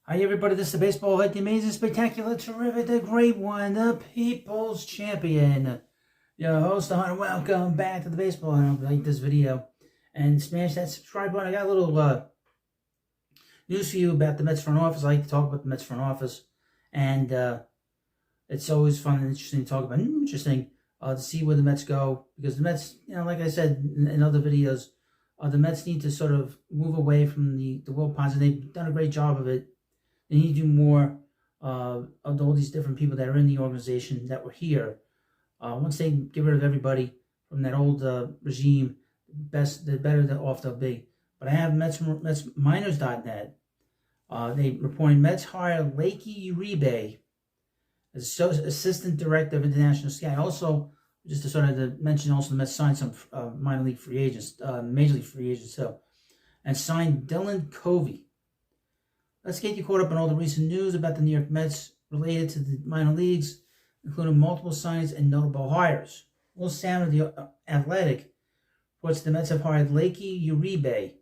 Hi everybody, this is the Baseball Head, the amazing, spectacular, terrific, the great one, the People's Champion. Your host, Hunter. Welcome back to the Baseball Head. I hope you like this video and smash that subscribe button. I got a little news for you about the Mets front office. I like to talk about the Mets front office, and it's always fun and interesting to talk about. To see where the Mets go, because the Mets, like I said in other videos, the Mets need to sort of move away from the Will Ponce. They've done a great job of it. They need to do more of all these different people that are in the organization that were here. Once they get rid of everybody from that old regime, the better off they'll be. But I have MetsMinors.net. They reporting Mets hire Lakey Uribe as assistant director of international scouting. Also, just to sort of mention, also the Mets signed some minor league free agents, major league free agents, and signed Dylan Covey. Let's get you caught up on all the recent news about the New York Mets related to the minor leagues, including multiple signings and notable hires. Will Sam of the Athletic reports the Mets have hired Lakey Uribe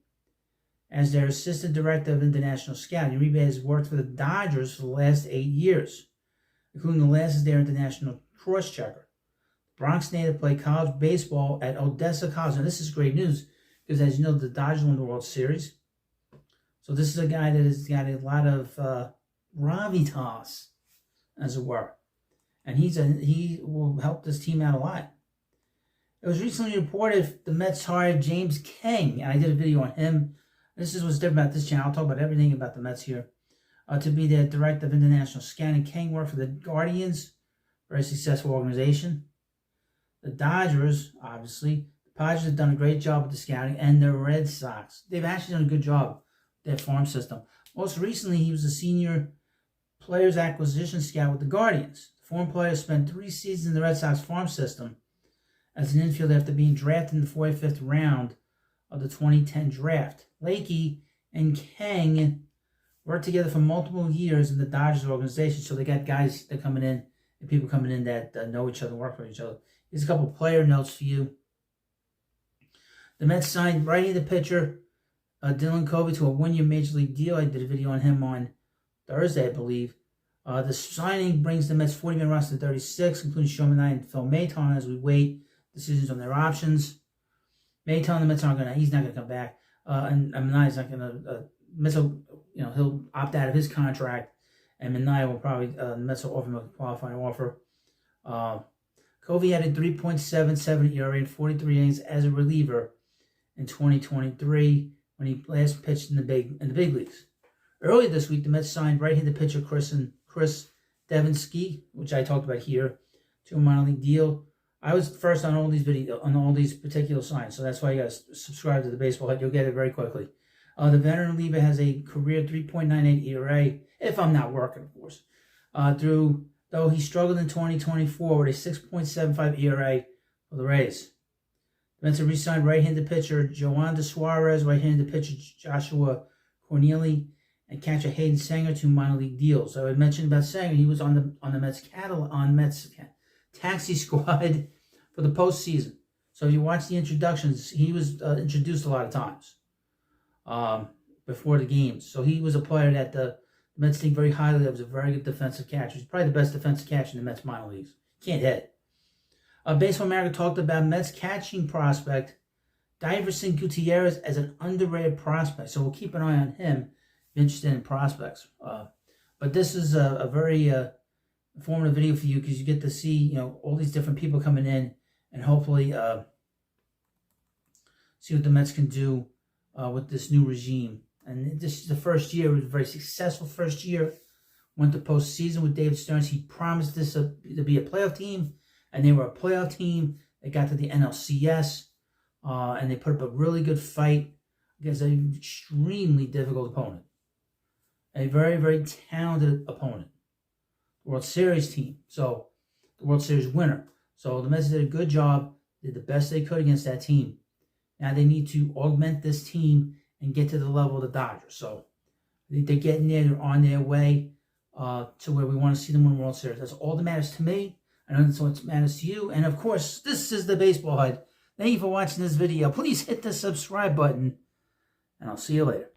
as their assistant director of international scouting. Uribe has worked for the Dodgers for the last 8 years, including the last as their international cross-checker. Bronx native played college baseball at Odessa College. Now, this is great news because, as you know, the Dodgers won the World Series. So this is a guy that has got a lot of gravitas, as it were. And he will help this team out a lot. It was recently reported the Mets hired James King, and I did a video on him. This is what's different about this channel. I'll talk about everything about the Mets here. To be the director of international scouting. King worked for the Guardians, very successful organization. The Dodgers, obviously. The Padres have done a great job with the scouting, and the Red Sox. They've actually done a good job. Their farm system. Most recently, he was a senior players acquisition scout with the Guardians. The former player spent 3 seasons in the Red Sox farm system as an infielder after being drafted in the 45th round of the 2010 draft. Lakey and Kang worked together for multiple years in the Dodgers organization, so they got guys that coming in and people coming in that know each other, work for each other. Here's a couple player notes for you. The Mets signed right-handed pitcher Dylan Covey to a one-year major league deal. I did a video on him on Thursday, I believe. The signing brings the Mets 40-man roster to 36, including Shohei Minaya and Phil Maton, as we wait decisions on their options. Maton, the Mets aren't gonna. He's not gonna come back, and Minaya's not gonna. Mets will, he'll opt out of his contract, and Minaya will probably the Mets will offer him a qualifying offer. Covey had a 3.77 ERA in 43 innings as a reliever in 2023. When he last pitched in the big leagues. Earlier this week, the Mets signed right-handed pitcher Chris Devinsky, which I talked about here, to a minor league deal. I was first on all these videos, on all these particular signs, so that's why you guys subscribe to the Baseball Head. You'll get it very quickly. The veteran reliever has a career 3.98 ERA, if I'm not working, of course. Though he struggled in 2024 with a 6.75 ERA for the Rays. Mets have re-signed right-handed pitcher Joanda Suarez, right-handed pitcher Joshua Corneli, and catcher Hayden Sanger to minor league deals. So I mentioned about Sanger. He was on the Mets taxi squad for the postseason. So if you watch the introductions, he was introduced a lot of times before the games. So he was a player that the Mets think very highly of. Was a very good defensive catcher. He's probably the best defensive catcher in the Mets minor leagues. Can't hit. Baseball America talked about Mets catching prospect Diverson Gutierrez as an underrated prospect. So we'll keep an eye on him. Interested in prospects. But this is a very informative video for you because you get to see all these different people coming in and hopefully see what the Mets can do with this new regime. And this is the first year. It was a very successful first year. Went to postseason with David Stearns. He promised this to be a playoff team. And they were a playoff team. They got to the NLCS, and they put up a really good fight against an extremely difficult opponent. A very, very talented opponent. World Series team. So, the World Series winner. So, the Mets did a good job, did the best they could against that team. Now, they need to augment this team and get to the level of the Dodgers. So, I think they're getting there. They're on their way to where we want to see them win the World Series. That's all that matters to me. I know that's what matters to you. And, of course, this is the Baseball Head. Thank you for watching this video. Please hit the subscribe button, and I'll see you later.